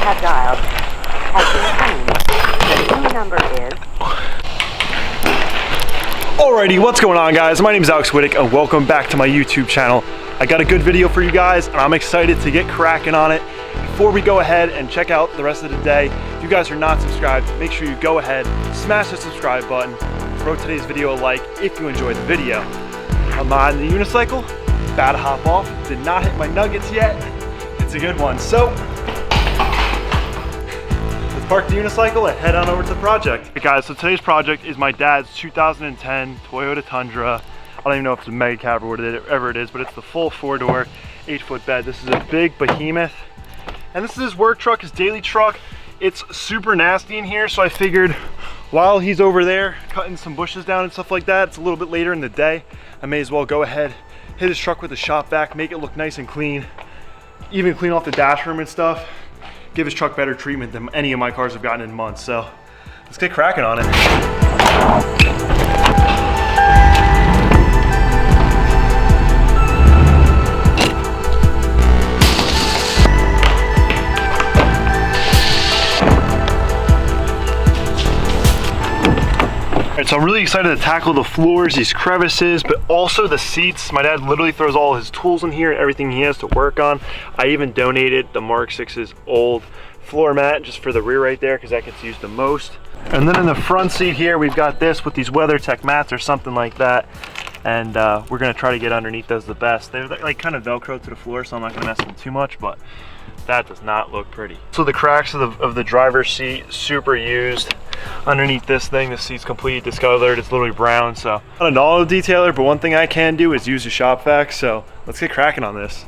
have dialed has been changed. The new number is... Alrighty, what's going on, guys? My name is Alex Widuch and welcome back to my YouTube channel. I got a good video for you guys and I'm excited to get cracking on it. Before we go ahead and check out the rest of the day, if you guys are not subscribed, make sure you go ahead, smash the subscribe button, throw today's video a like if you enjoyed the video. I'm on the unicycle, about to hop off, did not hit my nuggets yet. It's a good one. So, let's park the unicycle and head on over to the project. Okay guys, so today's project is my dad's 2010 Toyota Tundra. I don't even know if it's a mega cab or whatever it is, but it's the full 4-door, 8-foot bed. This is a big behemoth. And this is his work truck, his daily truck. It's super nasty in here, so I figured while he's over there cutting some bushes down and stuff like that, it's a little bit later in the day, I may as well go ahead, hit his truck with the shop vac, make it look nice and clean, even clean off the dash room and stuff, give his truck better treatment than any of my cars have gotten in months. So let's get cracking on it. Alright, so I'm really excited to tackle the floors, these crevices, but also the seats. My dad literally throws all his tools in here, everything he has to work on. I even donated the Mark 6's old floor mat just for the rear right there because that gets used the most. And then in the front seat here, we've got this with these WeatherTech mats or something like that. And we're gonna try to get underneath those the best. They're like kind of Velcro to the floor, so I'm not gonna mess with them too much, but that does not look pretty. So the cracks of the driver's seat, super used. Underneath this thing, the seat's completely discolored. It's literally brown, so not an auto detailer, but one thing I can do is use the shop vac, so let's get cracking on this.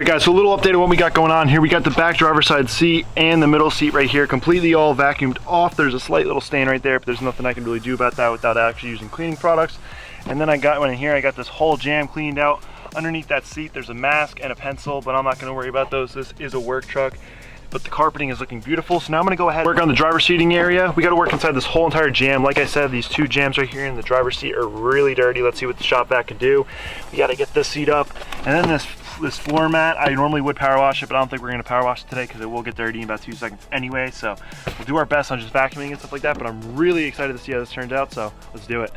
Guys, so a little update on what we got going on here. We got the back driver's side seat and the middle seat right here completely all vacuumed off. There's a slight little stain right there, but there's nothing I can really do about that without actually using cleaning products. And then I got one in here, I got this whole jam cleaned out. Underneath that seat, there's a mask and a pencil, but I'm not gonna worry about those. This is a work truck, but the carpeting is looking beautiful. So now I'm gonna go ahead and work on the driver's seating area. We gotta work inside this whole entire jam. Like I said, these two jams right here in the driver's seat are really dirty. Let's see what the shop vac can do. We gotta get this seat up. And then this floor mat, I normally would power wash it, but I don't think we're gonna power wash it today because it will get dirty in about 2 seconds anyway. So we'll do our best on just vacuuming and stuff like that, but I'm really excited to see how this turns out, so let's do it.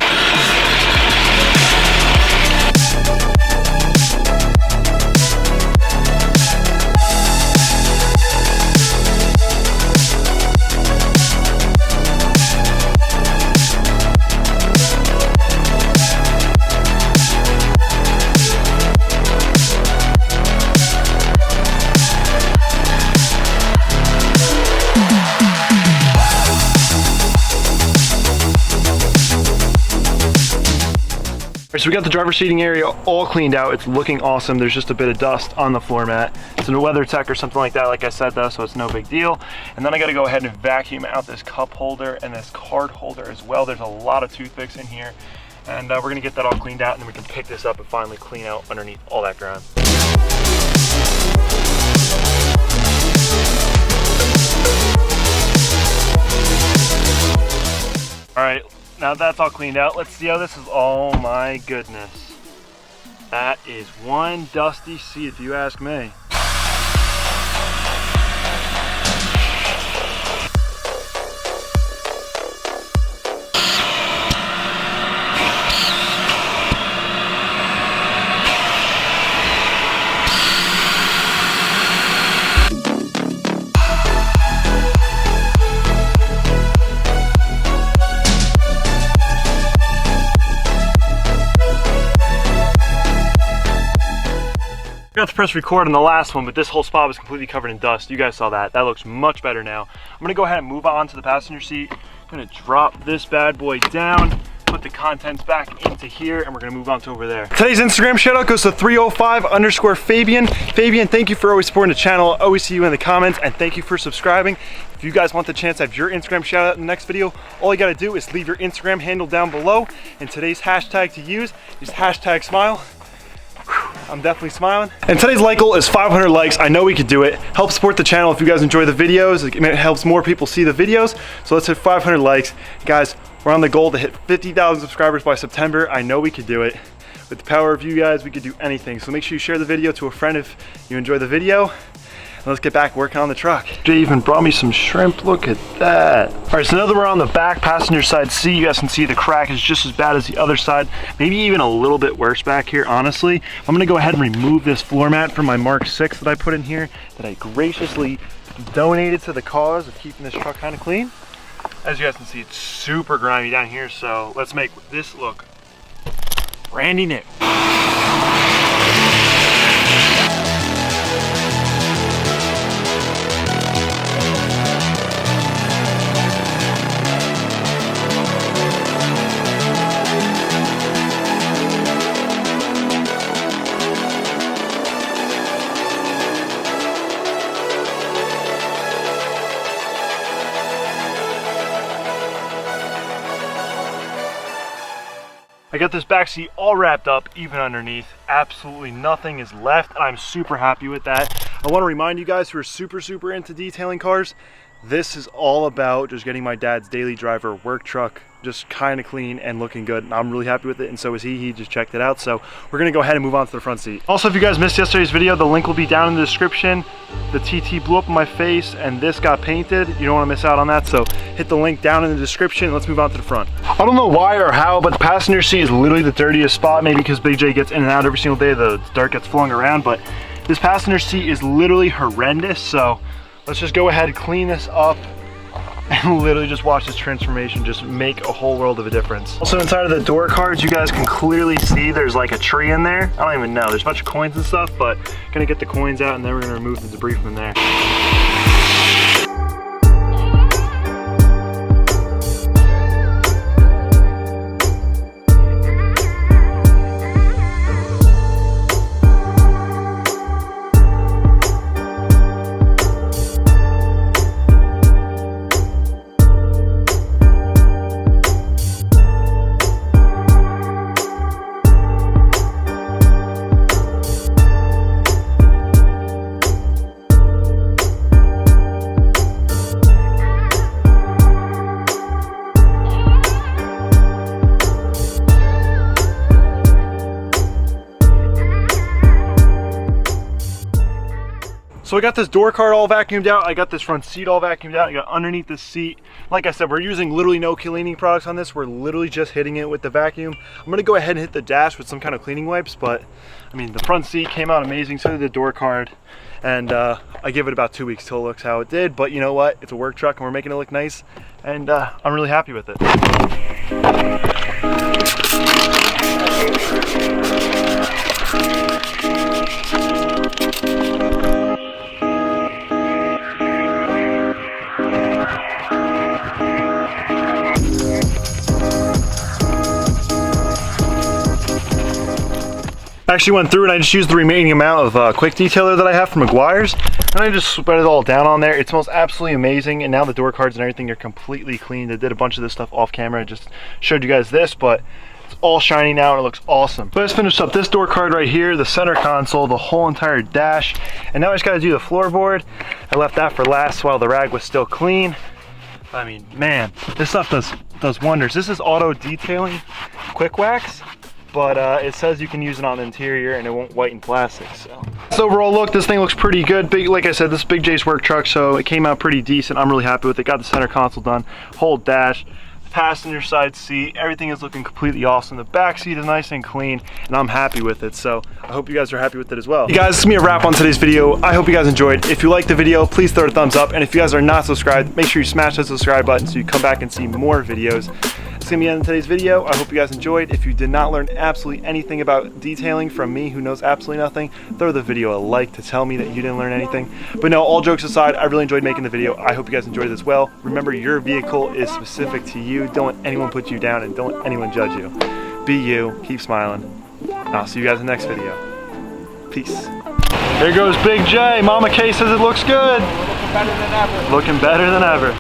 So we got the driver's seating area all cleaned out. It's looking awesome. There's just a bit of dust on the floor mat. It's a WeatherTech or something like that, like I said though, so it's no big deal. And then I gotta go ahead and vacuum out this cup holder and this card holder as well. There's a lot of toothpicks in here. And we're gonna get that all cleaned out and then we can pick this up and finally clean out underneath all that grime. All right. Now that's all cleaned out, let's see how this is. Oh my goodness. That is one dusty seat if you ask me. Forgot to press record on the last one, but this whole spot was completely covered in dust. You guys saw that. That looks much better now. I'm gonna go ahead and move on to the passenger seat. I'm gonna drop this bad boy down. put the contents back into here and we're gonna move on to over there. Today's Instagram shout out goes to 305_Fabian. Fabian, thank you for always supporting the channel. I always see you in the comments, and thank you for subscribing. If you guys want the chance to have your Instagram shout out in the next video, all you gotta do is leave your Instagram handle down below, and today's hashtag to use is hashtag smile. I'm definitely smiling. And today's like goal is 500 likes. I know we could do it. Help support the channel if you guys enjoy the videos. It helps more people see the videos. So let's hit 500 likes. Guys, we're on the goal to hit 50,000 subscribers by September. I know we could do it. With the power of you guys, we could do anything. So make sure you share the video to a friend if you enjoy the video. And let's get back working on the truck. Jay even brought me some shrimp. Look at that. All right, so now that we're on the back passenger side seat, you guys can see the crack is just as bad as the other side, maybe even a little bit worse back here, honestly. I'm gonna go ahead and remove this floor mat from my Mark 6 that I put in here, that I graciously donated to the cause of keeping this truck kind of clean. As you guys can see, it's super grimy down here, so let's make this look brandy new. I got this back seat all wrapped up, even underneath. Absolutely nothing is left, and I'm super happy with that. I want to remind you guys who are super into detailing cars, this is all about just getting my dad's daily driver work truck just kind of clean and looking good, and I'm really happy with it, and so is he. He just checked it out, so we're gonna go ahead and move on to the front seat. Also, if you guys missed yesterday's video, the link will be down in the description. The TT blew up in my face and this got painted. You don't want to miss out on that, so hit the link down in the description. Let's move on to the front. I don't know why or how, but the passenger seat is literally the dirtiest spot, maybe because Big J gets in and out every single day, the dirt gets flung around, but this passenger seat is literally horrendous, so let's just go ahead and clean this up and literally just watch this transformation just make a whole world of a difference. Also, inside of the door cards, you guys can clearly see there's like a tree in there. I don't even know, there's a bunch of coins and stuff, but gonna get the coins out and then we're gonna remove the debris from there. So I got this door card all vacuumed out. I got this front seat all vacuumed out. I got underneath the seat. Like I said, we're using literally no cleaning products on this. We're literally just hitting it with the vacuum. I'm gonna go ahead and hit the dash with some kind of cleaning wipes, but I mean, the front seat came out amazing, so did the door card. And I give it about 2 weeks till it looks how it did, but you know what? It's a work truck and we're making it look nice, and I'm really happy with it. I actually went through and I just used the remaining amount of quick detailer that I have from McGuire's, and I just spread it all down on there. It smells absolutely amazing, and now the door cards and everything are completely cleaned. I did a bunch of this stuff off camera. I just showed you guys this, but it's all shiny now and it looks awesome. So I just finished up this door card right here, the center console, the whole entire dash, and now I just got to do the floorboard. I left that for last while the rag was still clean. I mean, man, this stuff does wonders. This is auto detailing quick wax, but it says you can use it on the interior and it won't whiten plastic. So overall look, this thing looks pretty good. Like I said, this is Big J's work truck, so it came out pretty decent. I'm really happy with it. Got the center console done, whole dash, passenger side seat, everything is looking completely awesome. The back seat is nice and clean, and I'm happy with it, so I hope you guys are happy with it as well. You guys, this is gonna be a wrap on today's video. I hope you guys enjoyed. If you liked the video, please throw it a thumbs up, and if you guys are not subscribed, make sure you smash that subscribe button so you come back and see more videos. As going to be the end of today's video. I hope you guys enjoyed. If you did not learn absolutely anything about detailing from me, who knows absolutely nothing, throw the video a like to tell me that you didn't learn anything. But no, all jokes aside, I really enjoyed making the video. I hope you guys enjoyed it as well. Remember, your vehicle is specific to you. Don't let anyone put you down, and don't let anyone judge you. Be you, keep smiling. I'll see you guys in the next video. Peace. There goes Big J. Mama K says it looks good. Looking better than ever. Looking better than ever.